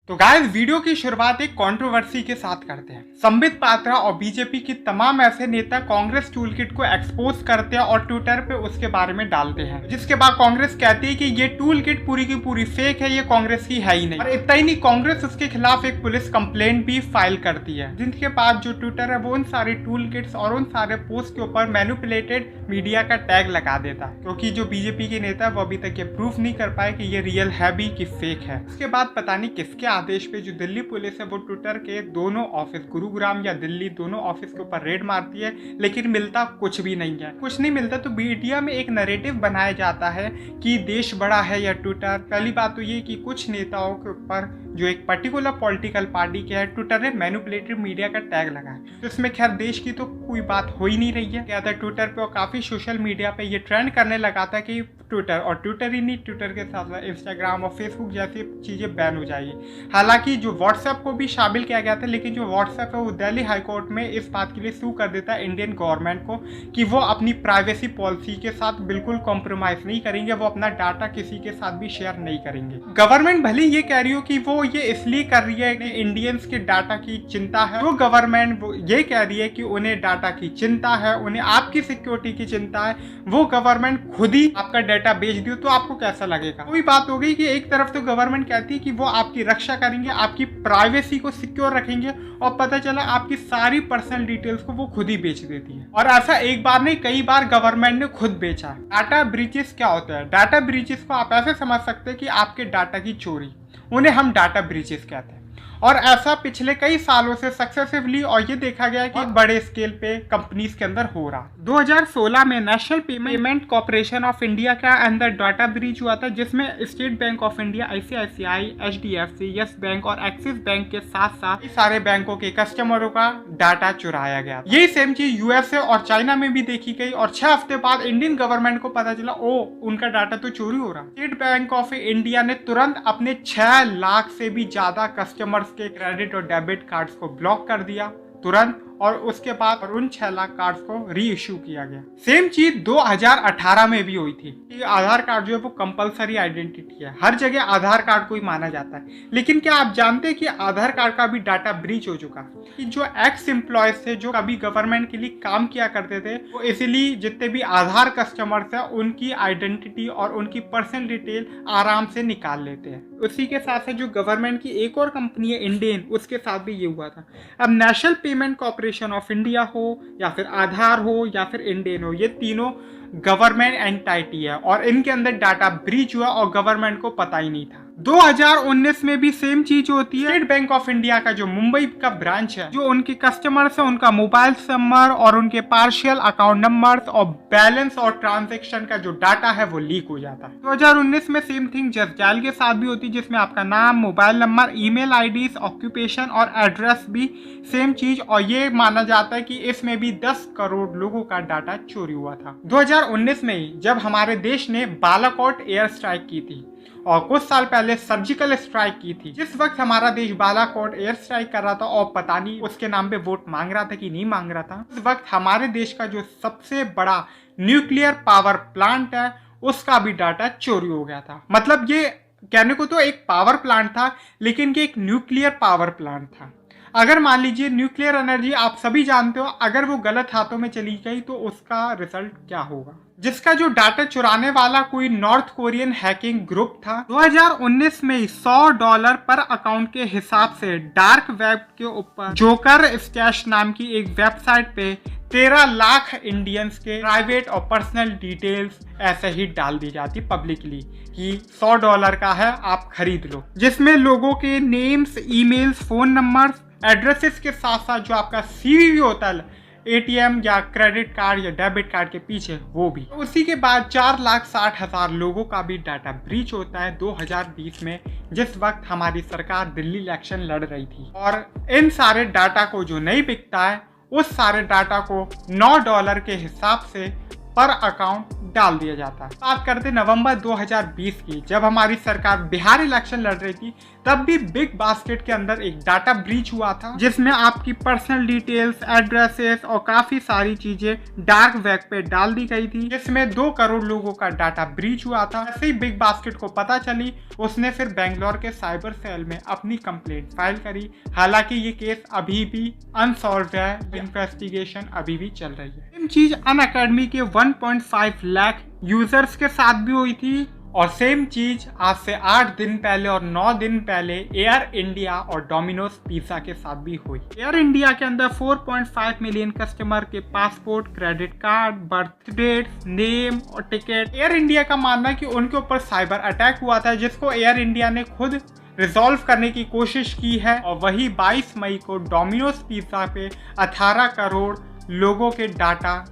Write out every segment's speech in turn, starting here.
तो guys video की शुरुआत एक कंट्रोवर्सी के साथ करते हैं। संबित पात्रा और बीजेपी की तमाम ऐसे नेता कांग्रेस टूल किट को एक्सपोज करते हैं और ट्विटर पे उसके बारे में डालते हैं, जिसके बाद कांग्रेस कहती है कि ये टूल किट पूरी की पूरी फेक है, ये कांग्रेस की है ही नहीं। और इतना ही नहीं, कांग्रेस उसके खिलाफ एक पुलिस कंप्लेंट भी फाइल करती है, जिनके बाद जो ट्विटर है वो उन सारे टूल किट्स और उन सारे पोस्ट के ऊपर मैनिपुलेटेड मीडिया का टैग लगा देता है, क्योंकि जो बीजेपी के नेता है वो अभी तक ये प्रूफ नहीं कर पाए कि ये रियल है भी कि फेक है। उसके बाद पता नहीं किसके आदेश पे जो दिल्ली पुलिस है वो ट्विटर के दोनों ऑफिस, गुरुग्राम या दिल्ली, दोनों ऑफिस के ऊपर रेड मारती है, लेकिन मिलता कुछ भी नहीं है। कुछ नहीं मिलता तो मीडिया में एक नैरेटिव बनाया जाता है कि देश बड़ा है या ट्विटर। पहली बात तो ये कि कुछ नेताओं के ऊपर जो एक पर्टिकुलर पॉलिटिकल पार्टी के है, ट्विटर ने मैनिपुलेटिव मीडिया का टैग लगाया, तो इसमें खैर देश की तो कोई बात हो ही नहीं रही है। क्या था, ट्विटर पे और काफी सोशल मीडिया पे ये ट्रेंड करने लगा था कि ट्विटर, और ट्विटर ही नहीं, ट्विटर के साथ साथ इंस्टाग्राम और फेसबुक जैसी चीजें बैन हो जाएगी। हालांकि जो व्हाट्सएप को भी शामिल किया गया था, लेकिन जो व्हाट्सएप है वो दिल्ली हाईकोर्ट में इस बात के लिए सू कर देता है इंडियन गवर्नमेंट को कि वो अपनी प्राइवेसी पॉलिसी के साथ बिल्कुल कॉम्प्रोमाइज नहीं करेंगे, वो अपना डाटा किसी के साथ भी शेयर नहीं करेंगे। गवर्नमेंट भले ये कह रही हो कि वो ये इसलिए कर रही है कि इंडियंस के डाटा की चिंता है, जो गवर्नमेंट ये कह रही है कि उन्हें डाटा की चिंता है, उन्हें आपकी सिक्योरिटी की चिंता है, वो गवर्नमेंट खुद ही आपका डाटा बेच दियो तो आपको कैसा लगेगा। कोई बात हो गई कि एक तरफ तो गवर्नमेंट कहती है कि वो आपकी रक्षा करेंगे, आपकी प्राइवेसी को सिक्योर रखेंगे, और पता चला आपकी सारी पर्सनल डिटेल्स को वो खुद ही बेच देती है। और ऐसा एक बार नहीं, कई बार गवर्नमेंट ने खुद बेचा। डाटा ब्रीचेस क्या होता है? डाटा ब्रीचेस को आप ऐसे समझ सकते हैं कि आपके डाटा की चोरी, उन्हें हम डाटा ब्रीचेस कहते हैं। और ऐसा पिछले कई सालों से सक्सेसिवली और ये देखा गया है कि बड़े स्केल पे कंपनीज के अंदर हो रहा। 2016 में national payment corporation of India का अंदर डाटा ब्रीच हुआ था, जिसमें state bank of India, ICICI, HDFC, yes bank और एक्सिस बैंक के साथ साथ सारे बैंकों के कस्टमरों का डाटा चुराया गया। यही सेम चीज USA और चाइना में भी देखी गई, और 6 हफ्ते बाद इंडियन गवर्नमेंट को पता चला ओ उनका डाटा तो चोरी हो रहा। स्टेट बैंक ऑफ इंडिया ने तुरंत अपने 6 लाख से भी ज्यादा कस्टमर के क्रेडिट और डेबिट कार्ड्स को ब्लॉक कर दिया तुरंत, और उसके बाद और उन 6 लाख कार्ड्स को री इश्यू किया गया। सेम चीज 2018 में भी हुई थी कि आधार कार्ड जो है वो कंपलसरी आइडेंटिटी है, हर जगह आधार कार्ड को ही माना जाता है। लेकिन क्या आप जानते हैं कि आधार कार्ड का भी डाटा ब्रीच हो चुका कि जो एक्स एम्प्लॉयज थे, जो कभी गवर्नमेंट के लिए काम किया करते थे, वो इसीलिए जितने भी आधार कस्टमर्स है उनकी आइडेंटिटी और उनकी पर्सनल डिटेल आराम से निकाल लेते हैं। उसी के साथ साथ जो गवर्नमेंट की एक और कंपनी है इंडियन, उसके साथ भी ये हुआ था। अब national payment corporation of India हो या फिर आधार हो या फिर इंडियन हो, ये तीनों गवर्नमेंट एंटिटी है, और इनके अंदर डाटा ब्रीच हुआ और गवर्नमेंट को पता ही नहीं था। 2019 में भी सेम चीज होती है। स्टेट बैंक ऑफ इंडिया का जो मुंबई का ब्रांच है, जो उनके कस्टमर्स है, उनका मोबाइल नंबर और उनके पार्शियल अकाउंट नंबर्स और बैलेंस और ट्रांजैक्शन का जो डाटा है वो लीक हो जाता है। 2019 में सेम थिंग जस्ट डायल के साथ भी होती है, जिसमें आपका नाम, mobile number, email ID, occupation और एड्रेस भी सेम चीज, और ये माना जाता है कि इसमें भी 10 करोड़ लोगों का डाटा चोरी हुआ था। 2019 में ही जब हमारे देश ने बालाकोट एयर स्ट्राइक की थी और कुछ साल पहले सर्जिकल स्ट्राइक की थी, जिस वक्त हमारा देश बालाकोट एयर स्ट्राइक कर रहा था और पता नहीं उसके नाम पे वोट मांग रहा था कि नहीं मांग रहा था, उस वक्त हमारे देश का जो सबसे बड़ा न्यूक्लियर पावर प्लांट है उसका भी डाटा चोरी हो गया था। मतलब ये कहने को तो एक पावर प्लांट था, लेकिन ये एक न्यूक्लियर पावर प्लांट था। अगर मान लीजिए न्यूक्लियर एनर्जी, आप सभी जानते हो, अगर वो गलत हाथों में चली गई तो उसका रिजल्ट क्या होगा। जिसका जो डाटा चुराने वाला कोई नॉर्थ कोरियन हैकिंग ग्रुप था, 2019 में $100 पर अकाउंट के हिसाब से डार्क वेब के ऊपर जोकर स्टैश नाम की एक वेबसाइट पे 13 लाख इंडियंस के प्राइवेट और पर्सनल डिटेल्स ऐसे ही डाल दी जाती पब्लिकली कि $100 का है, आप खरीद लो, जिसमें लोगों के names, emails, phone numbers, addresses के साथ साथ जो आपका CVV होता है, ATM या क्रेडिट कार्ड या डेबिट कार्ड के पीछे, वो भी। उसी के बाद 4,60,000 लोगों का भी डाटा ब्रीच होता है 2020 में, जिस वक्त हमारी सरकार दिल्ली इलेक्शन लड़ रही थी। और इन सारे डाटा को जो नहीं बिकता है, उस सारे डाटा को $9 के हिसाब से पर अकाउंट डाल दिया जाता है। बात करते नवंबर 2020 की, जब हमारी सरकार बिहार इलेक्शन लड़ रही थी, तब भी बिग बास्केट के अंदर एक डाटा ब्रीच हुआ था, जिसमें आपकी पर्सनल डिटेल्स, एड्रेसेस और काफी सारी चीजें डार्क वेब पे डाल दी गई थी, जिसमें 2 करोड़ लोगों का डाटा ब्रीच हुआ था। ऐसे ही बिग बास्केट को पता चली, उसने फिर बेंगलोर के साइबर सेल में अपनी कंप्लेंट फाइल करी। हालांकि ये केस अभी भी अनसॉल्व है, इन्वेस्टिगेशन अभी भी चल रही है। सेम चीज अनअकैडमी के 1.5 लाख यूजर्स के साथ भी हुई थी, और सेम चीज आज से 8 दिन पहले और 9 दिन पहले एयर इंडिया और डोमिनोज पिज्जा के साथ भी हुई। एयर इंडिया के अंदर 4.5 मिलियन कस्टमर के पासपोर्ट, credit card, birth date, name और टिकट। एयर इंडिया का मानना है कि उनके ऊपर साइबर अटैक हुआ था, जिसको एयर इंडिया ने खुद रिजॉल्व करने की कोशिश की है, और वही 22 मई को डोमिनोज पिज्जा पे 18 करोड़ लोगों के डाटा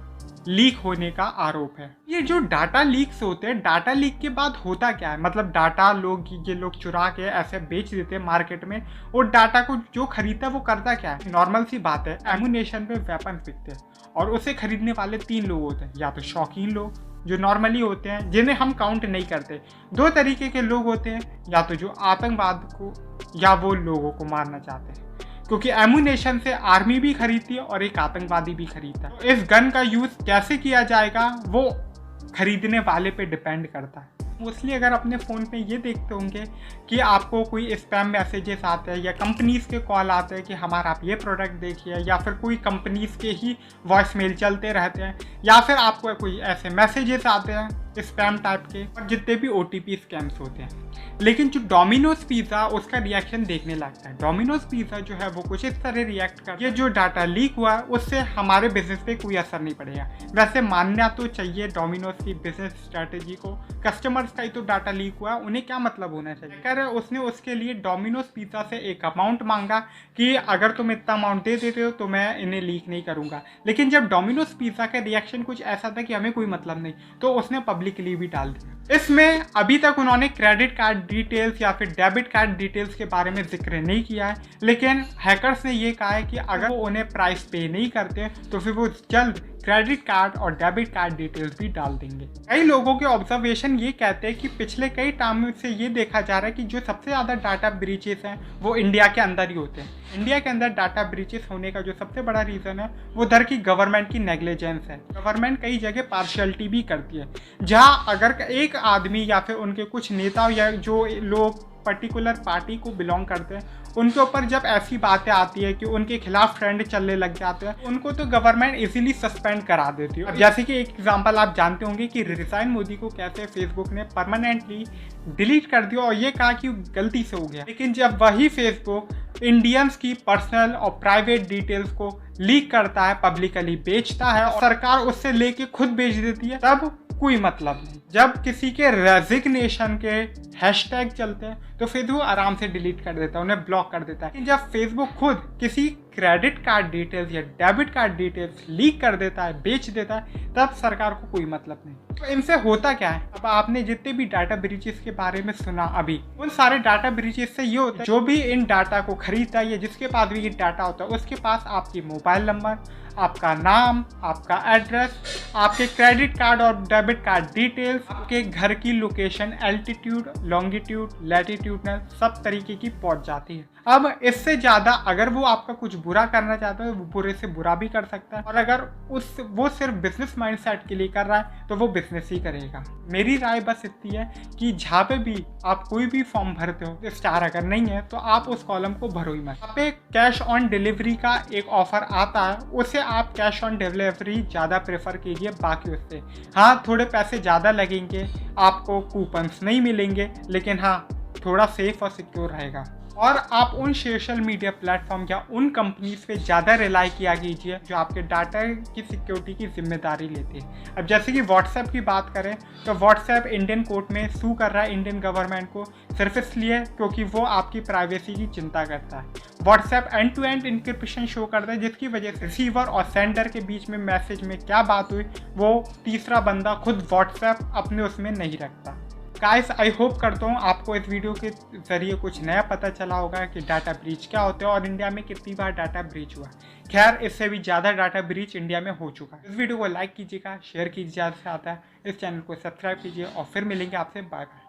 लीक होने का आरोप है। ये जो डाटा लीक्स होते हैं, डाटा लीक के बाद होता क्या है, मतलब डाटा ये लोग चुरा के ऐसे बेच देते हैं मार्केट में, और डाटा को जो खरीदता है वो करता क्या है। नॉर्मल सी बात है, एमुनेशन पे वेपन बिकते हैं और उसे खरीदने वाले 3 लोग होते हैं, या तो शौकीन लोग जो नॉर्मली होते हैं जिन्हें हम काउंट नहीं करते, 2 तरीके के लोग होते हैं, या तो जो आतंकवाद को या वो लोगों को मारना चाहते हैं, क्योंकि एमुनेशन से आर्मी भी खरीदती है और एक आतंकवादी भी खरीदता है। तो इस गन का यूज कैसे किया जाएगा वो खरीदने वाले पे डिपेंड करता है। मोस्टली अगर अपने फ़ोन पे ये देखते होंगे कि आपको कोई स्पैम मैसेजेस आते हैं या कंपनीज़ के कॉल आते हैं कि हमारा आप ये प्रोडक्ट देखिए, या फिर कोई कंपनीज़ के ही वॉइस मेल चलते रहते हैं, या फिर आपको कोई ऐसे मैसेजेस आते हैं स्पैम टाइप के, और जितने भी OTP स्कैम्स होते हैं। लेकिन जो डोमिनोज पिज़्ज़ा, उसका रिएक्शन देखने लगता है। डोमिनोज पिज़्ज़ा जो है वो कुछ इस तरह रिएक्ट कर, ये जो डाटा लीक हुआ है उससे हमारे बिजनेस पे कोई असर नहीं पड़ेगा। वैसे मानना तो चाहिए डोमिनोज की बिजनेस स्ट्रेटेजी को, कस्टमर्स का ही तो डाटा लीक हुआ, उन्हें क्या मतलब होना चाहिए। कर उसने उसके लिए डोमिनोज पिज़्ज़ा से एक अमाउंट मांगा कि अगर तुम इतना अमाउंट दे देते हो तो मैं इन्हें लीक नहीं करूंगा। लेकिन जब डोमिनोज पिज़्ज़ा का रिएक्शन कुछ ऐसा था कि हमें कोई मतलब नहीं, तो उसने पब्लिकली भी डाल दिया। इसमें अभी तक उन्होंने क्रेडिट कार्ड डिटेल्स या फिर डेबिट कार्ड डिटेल्स के बारे में जिक्र नहीं किया है, लेकिन हैकर्स ने ये कहा है कि अगर वो उन्हें प्राइस पे नहीं करते तो फिर वो जल्द क्रेडिट कार्ड और डेबिट कार्ड डिटेल्स भी डाल देंगे। कई लोगों के ऑब्जर्वेशन ये कहते हैं कि पिछले कई टाइम से ये देखा जा रहा है कि जो सबसे ज़्यादा डाटा ब्रीचेस हैं वो इंडिया के अंदर ही होते हैं। इंडिया के अंदर डाटा ब्रीचेस होने का जो सबसे बड़ा रीज़न है वो उधर की गवर्नमेंट की नेग्लिजेंस है। गवर्नमेंट कई जगह पार्शियलिटी भी करती है, जहाँ अगर एक आदमी या फिर उनके कुछ नेता या जो लोग पर्टिकुलर पार्टी को बिलोंग करते हैं, उनके ऊपर जब ऐसी बातें आती है कि उनके खिलाफ ट्रेंड चलने लग जाते हैं, उनको तो गवर्नमेंट इजीली सस्पेंड करा देती है। जैसे कि एक एग्जांपल आप जानते होंगे कि रिजाइन मोदी को कैसे फेसबुक ने परमानेंटली डिलीट कर दिया और ये कहा कि गलती से हो गया। लेकिन जब वही फेसबुक इंडियंस की पर्सनल और प्राइवेट डिटेल्स को लीक करता है, पब्लिकली बेचता है और सरकार उससे लेके खुद बेच देती है, तब कोई मतलब नहीं। जब किसी के रेजिग्नेशन के हैशटैग चलते हैं तो फेसबुक आराम से डिलीट कर देता है, उन्हें ब्लॉक कर देता है। लेकिन जब फेसबुक खुद किसी क्रेडिट कार्ड डिटेल्स या डेबिट कार्ड डिटेल्स लीक कर देता है, बेच देता है, तब सरकार को कोई मतलब नहीं। तो इनसे होता क्या है, अब आपने जितने भी डाटा ब्रीचेस के बारे में सुना अभी, उन सारे डाटा ब्रीचेस से ये होता है जो भी इन डाटा को खरीदता है या जिसके पास भी ये डाटा होता है उसके पास आपकी मोबाइल नंबर, आपका नाम, आपका एड्रेस, आपके क्रेडिट कार्ड और डेबिट कार्ड डिटेल्स, आपके घर की लोकेशन, एल्टीट्यूड, लॉन्गिट्यूड, लैटिट्यूडनल सब तरीके की पहुंच जाती है। अब इससे ज़्यादा अगर वो आपका कुछ बुरा करना चाहता है वो बुरे से बुरा भी कर सकता है, और अगर वो सिर्फ बिजनेस माइंडसेट के लिए कर रहा है तो वो बिजनेस ही करेगा। मेरी राय बस इतनी है कि जहाँ पे भी आप कोई भी फॉर्म भरते हो, स्टार अगर नहीं है तो आप उस कॉलम को भरो ही मत। यहाँ पे कैश ऑन डिलीवरी का एक ऑफर आता है, उसे आप कैश ऑन डिलीवरी ज़्यादा प्रेफर कीजिए बाकी उससे। हाँ, थोड़े पैसे ज़्यादा लगेंगे, आपको कूपन्स नहीं मिलेंगे, लेकिन हाँ थोड़ा सेफ और सिक्योर रहेगा। और आप उन सोशल मीडिया प्लेटफॉर्म या उन कंपनीज पे ज़्यादा रिलाई किया कीजिए जो आपके डाटा की सिक्योरिटी की जिम्मेदारी लेती है। अब जैसे कि व्हाट्सएप की बात करें तो व्हाट्सएप इंडियन कोर्ट में सू कर रहा है इंडियन गवर्नमेंट को, सिर्फ इसलिए क्योंकि वो आपकी प्राइवेसी की चिंता करता है। WhatsApp end to end encryption show करता है, जिसकी वजह से रिसीवर और सेंडर के बीच में मैसेज में क्या बात हुई वो तीसरा बंदा खुद व्हाट्सएप अपने उसमें नहीं रखता। गाइस आई होप करता हूँ आपको इस वीडियो के जरिए कुछ नया पता चला होगा कि डाटा ब्रीच क्या होते हैं और इंडिया में कितनी बार डाटा ब्रीच हुआ। खैर, इससे भी ज़्यादा डाटा ब्रीच इंडिया में हो चुका है। इस वीडियो को लाइक कीजिएगा, शेयर कीजिए ज़्यादा से ज़्यादा, इस चैनल को सब्सक्राइब कीजिए और फिर मिलेंगे आपसे। Bye bye.